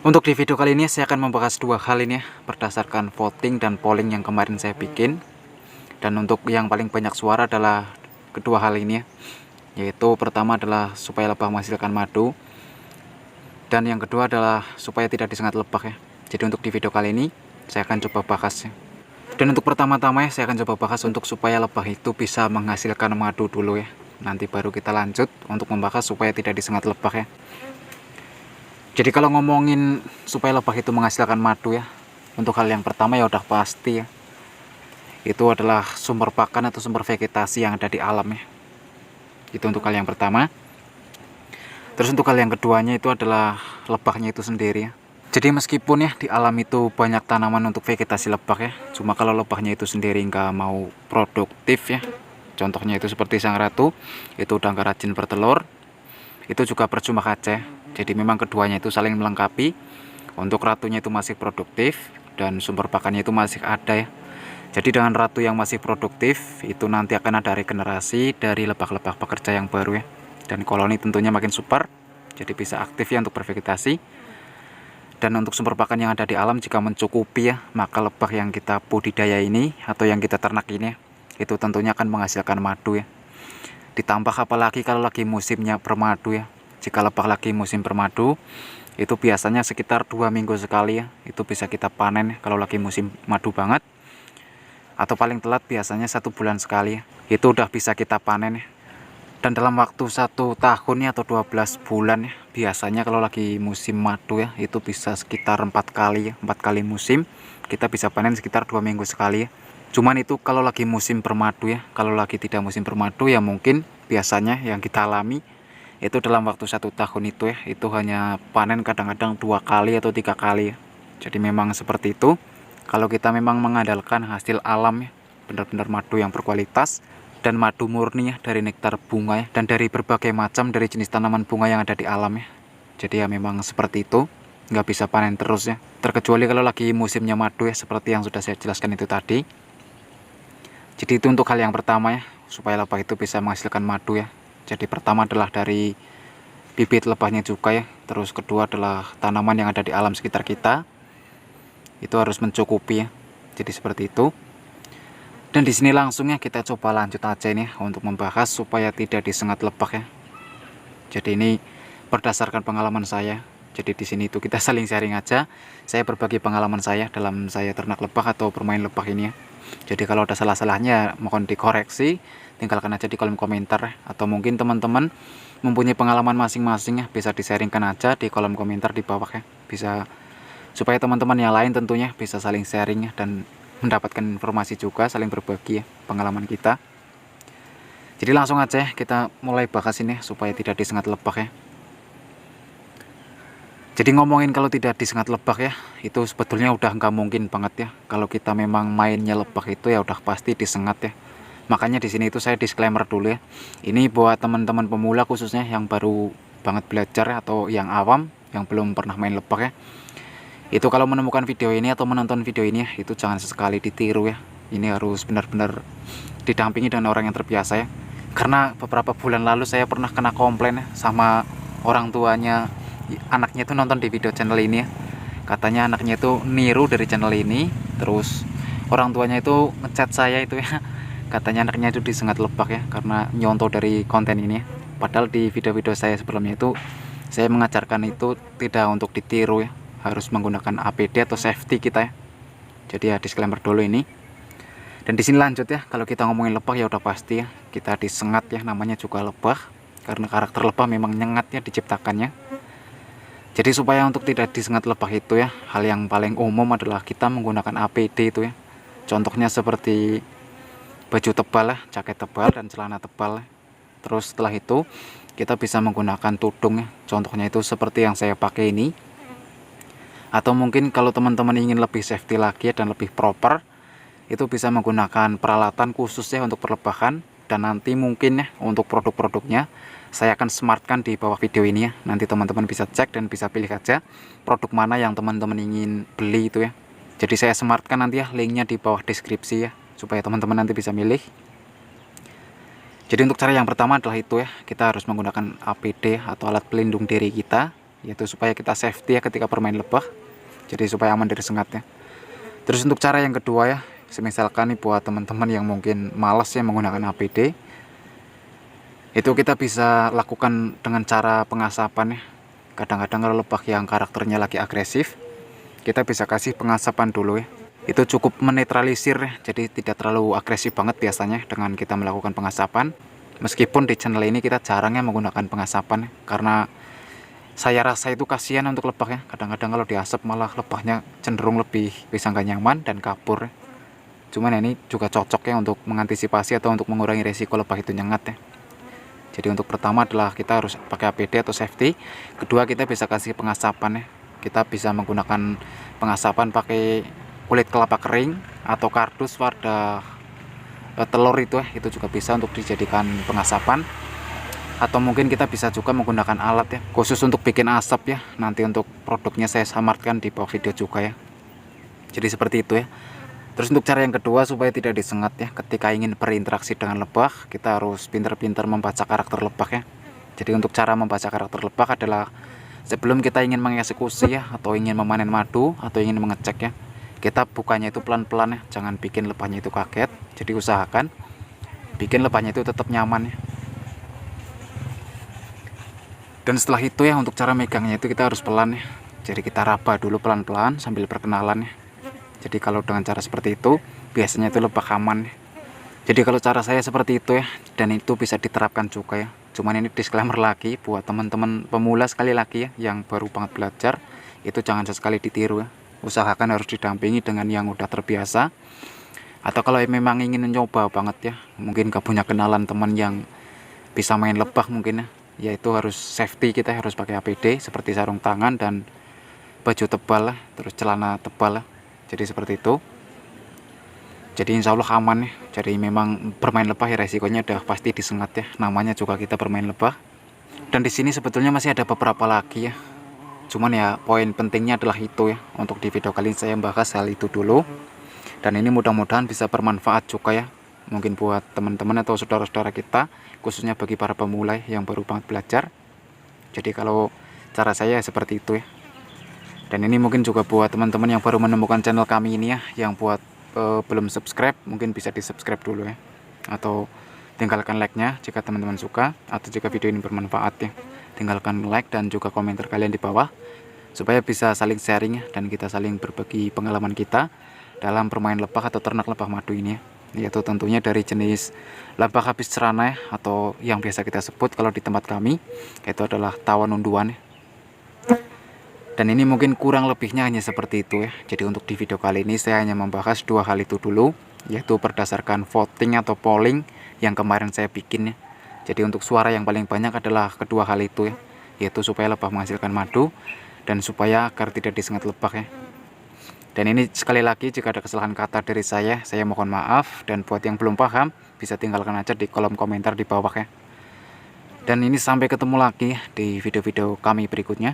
Untuk di video kali ini saya akan membahas dua hal ini ya, berdasarkan voting dan polling yang kemarin saya bikin. Dan untuk yang paling banyak suara adalah kedua hal ini ya, yaitu pertama adalah supaya lebah menghasilkan madu, dan yang kedua adalah supaya tidak disengat lebah ya. Jadi untuk di video kali ini saya akan coba bahas ya. Dan untuk pertama-tama ya saya akan coba bahas untuk supaya lebah itu bisa menghasilkan madu dulu ya. Nanti baru kita lanjut untuk membahas supaya tidak disengat lebah ya. Jadi kalau ngomongin supaya lebah itu menghasilkan madu ya, untuk hal yang pertama ya udah pasti ya, itu adalah sumber pakan atau sumber vegetasi yang ada di alam ya. Itu untuk hal yang pertama. Terus untuk hal yang keduanya itu adalah lebahnya itu sendiri ya. Jadi meskipun ya di alam itu banyak tanaman untuk vegetasi lebah ya, cuma kalau lebahnya itu sendiri nggak mau produktif ya, contohnya itu seperti sang ratu, itu udah nggak rajin bertelur, itu juga percuma saja. Jadi memang keduanya itu saling melengkapi. Untuk ratunya itu masih produktif dan sumber pakannya itu masih ada ya. Jadi dengan ratu yang masih produktif itu nanti akan ada regenerasi dari lebah-lebah pekerja yang baru ya. Dan koloni tentunya makin super, jadi bisa aktif ya untuk bervegetasi. Dan untuk sumber pakan yang ada di alam jika mencukupi ya, maka lebah yang kita budidaya ini atau yang kita ternak ini itu tentunya akan menghasilkan madu ya. Ditambah apalagi kalau lagi musimnya bermadu ya. Jika lebah lagi musim bermadu, itu biasanya sekitar 2 minggu sekali ya, itu bisa kita panen ya, kalau lagi musim madu banget. Atau paling telat biasanya 1 bulan sekali ya, itu udah bisa kita panen ya. Dan dalam waktu 1 tahun ya atau 12 bulan ya, biasanya kalau lagi musim madu ya, itu bisa sekitar 4 kali ya, 4 kali musim kita bisa panen sekitar 2 minggu sekali ya. Cuman itu kalau lagi musim bermadu ya, kalau lagi tidak musim bermadu ya mungkin biasanya yang kita alami itu dalam waktu 1 tahun itu ya, itu hanya panen kadang-kadang 2 kali atau 3 kali ya. Jadi memang seperti itu. Kalau kita memang mengandalkan hasil alam ya, benar-benar madu yang berkualitas dan madu murni ya dari nektar bunga ya, dan dari berbagai macam dari jenis tanaman bunga yang ada di alam ya. Jadi ya memang seperti itu, nggak bisa panen terus ya, terkecuali kalau lagi musimnya madu ya, seperti yang sudah saya jelaskan itu tadi. Jadi itu untuk hal yang pertama ya, supaya lebah itu bisa menghasilkan madu ya. Jadi pertama adalah dari bibit lebahnya juga ya. Terus kedua adalah tanaman yang ada di alam sekitar kita. Itu harus mencukupi ya. Jadi seperti itu. Dan di sini langsung ya kita coba lanjut aja ini ya, untuk membahas supaya tidak disengat lebah ya. Jadi ini berdasarkan pengalaman saya. Jadi di sini itu kita saling sharing aja. Saya berbagi pengalaman saya dalam saya ternak lebah atau bermain lebah ini ya. Jadi kalau ada salah-salahnya mohon dikoreksi, tinggalkan aja di kolom komentar ya. Atau mungkin teman-teman mempunyai pengalaman masing-masing ya, bisa di-sharingkan aja di kolom komentar di bawah ya. Bisa supaya teman-teman yang lain tentunya bisa saling sharing ya, dan mendapatkan informasi juga, saling berbagi ya pengalaman kita. Jadi langsung aja ya, kita mulai bahas ini ya, supaya tidak disengat lebah ya. Jadi ngomongin kalau tidak disengat lebah ya, itu sebetulnya udah nggak mungkin banget ya. Kalau kita memang mainnya lebah itu ya udah pasti disengat ya. Makanya di sini itu saya disclaimer dulu ya. Ini buat teman-teman pemula khususnya yang baru banget belajar ya, atau yang awam yang belum pernah main lebah ya. Itu kalau menemukan video ini atau menonton video ini ya, itu jangan sesekali ditiru ya. Ini harus benar-benar didampingi dengan orang yang terbiasa ya. Karena beberapa bulan lalu saya pernah kena komplain ya sama orang tuanya. Anaknya itu nonton di video channel ini ya, katanya anaknya itu niru dari channel ini. Terus orang tuanya itu ngechat saya itu ya, katanya anaknya itu disengat lebah ya karena nyontoh dari konten ini ya. Padahal di video-video saya sebelumnya itu saya mengajarkan itu tidak untuk ditiru ya, harus menggunakan APD atau safety kita ya. Jadi ya disclaimer dulu ini. Dan di sini lanjut ya, kalau kita ngomongin lebah ya udah pasti ya kita disengat ya, namanya juga lebah karena karakter lebah memang nyengat ya diciptakannya. Jadi supaya untuk tidak disengat lebah itu ya, hal yang paling umum adalah kita menggunakan APD itu ya. Contohnya seperti baju tebal ya, jaket tebal dan celana tebal ya. Terus setelah itu kita bisa menggunakan tudung ya. Contohnya itu seperti yang saya pakai ini. Atau mungkin kalau teman-teman ingin lebih safety lagi ya, dan lebih proper, itu bisa menggunakan peralatan khusus ya untuk perlebahan. Dan nanti mungkin ya untuk produk-produknya saya akan smartkan di bawah video ini ya. Nanti teman-teman bisa cek dan bisa pilih aja produk mana yang teman-teman ingin beli itu ya. Jadi saya smartkan nanti ya linknya di bawah deskripsi ya, supaya teman-teman nanti bisa milih. Jadi untuk cara yang pertama adalah itu ya, kita harus menggunakan APD atau alat pelindung diri kita. yaitu supaya kita safety ya ketika bermain lebah, jadi supaya aman dari sengatnya. Terus untuk cara yang kedua ya, misalkan nih buat teman-teman yang mungkin malas ya menggunakan APD, itu kita bisa lakukan dengan cara pengasapan ya. Kadang-kadang kalau lebah yang karakternya lagi agresif, kita bisa kasih pengasapan dulu ya. Itu cukup menetralisir ya, jadi tidak terlalu agresif banget biasanya dengan kita melakukan pengasapan. Meskipun di channel ini kita jarangnya menggunakan pengasapan ya, karena saya rasa itu kasihan untuk lebah ya. Kadang-kadang kalau diasap malah lebahnya cenderung lebih bisa nggak nyaman dan kabur ya. Cuman ini juga cocok ya untuk mengantisipasi atau untuk mengurangi resiko lebah itu nyengat ya. Jadi untuk pertama adalah kita harus pakai APD atau safety. Kedua, kita bisa kasih pengasapan ya. Kita bisa menggunakan pengasapan pakai kulit kelapa kering atau kardus pada telur itu ya, itu juga bisa untuk dijadikan pengasapan. Atau mungkin kita bisa juga menggunakan alat ya, khusus untuk bikin asap ya. Nanti untuk produknya saya samarkan di bawah video juga ya. Jadi seperti itu ya. Terus untuk cara yang kedua supaya tidak disengat ya, ketika ingin berinteraksi dengan lebah, kita harus pintar-pintar membaca karakter lebah ya. Jadi untuk cara membaca karakter lebah adalah sebelum kita ingin mengeksekusi ya, atau ingin memanen madu, atau ingin mengecek ya, kita bukanya itu pelan-pelan ya, jangan bikin lebahnya itu kaget. Jadi usahakan bikin lebahnya itu tetap nyaman ya. Dan setelah itu ya, untuk cara megangnya itu kita harus pelan ya. Jadi kita raba dulu pelan-pelan sambil perkenalan ya. Jadi kalau dengan cara seperti itu biasanya itu lebah aman ya. Jadi kalau cara saya seperti itu ya, dan itu bisa diterapkan juga ya. Cuman ini disclaimer lagi buat teman-teman pemula sekali lagi ya, yang baru banget belajar, itu jangan sesekali ditiru ya. Usahakan harus didampingi dengan yang udah terbiasa. Atau kalau memang ingin mencoba banget ya, mungkin gak punya kenalan teman yang bisa main lebah mungkin ya, yaitu harus safety, kita harus pakai APD seperti sarung tangan dan baju tebal lah, terus celana tebal lah. Jadi seperti itu. Jadi insya Allah aman ya. Jadi memang bermain lebah ya resikonya udah pasti disengat ya. Namanya juga kita bermain lebah. Dan di sini sebetulnya masih ada beberapa lagi ya. Cuman ya poin pentingnya adalah itu ya. Untuk di video kali ini saya bahas hal itu dulu. Dan ini mudah-mudahan bisa bermanfaat juga ya. Mungkin buat teman-teman atau saudara-saudara kita, khususnya bagi para pemula yang baru banget belajar. Jadi kalau cara saya seperti itu ya. Dan ini mungkin juga buat teman-teman yang baru menemukan channel kami ini ya, yang buat belum subscribe, mungkin bisa di subscribe dulu ya, atau tinggalkan like-nya jika teman-teman suka, atau jika video ini bermanfaat ya, tinggalkan like dan juga komentar kalian di bawah supaya bisa saling sharing ya, dan kita saling berbagi pengalaman kita dalam bermain lebah atau ternak lebah madu ini ya, yaitu tentunya dari jenis lebah habis cerana ya, atau yang biasa kita sebut kalau di tempat kami itu adalah tawon unduan ya. Dan ini mungkin kurang lebihnya hanya seperti itu ya. Jadi untuk di video kali ini saya hanya membahas dua hal itu dulu, yaitu berdasarkan voting atau polling yang kemarin saya bikin ya. Jadi untuk suara yang paling banyak adalah kedua hal itu ya, yaitu supaya lebah menghasilkan madu dan supaya agar tidak disengat lebah ya. Dan ini sekali lagi jika ada kesalahan kata dari saya mohon maaf, dan buat yang belum paham bisa tinggalkan aja di kolom komentar di bawah ya. Dan ini sampai ketemu lagi di video-video kami berikutnya.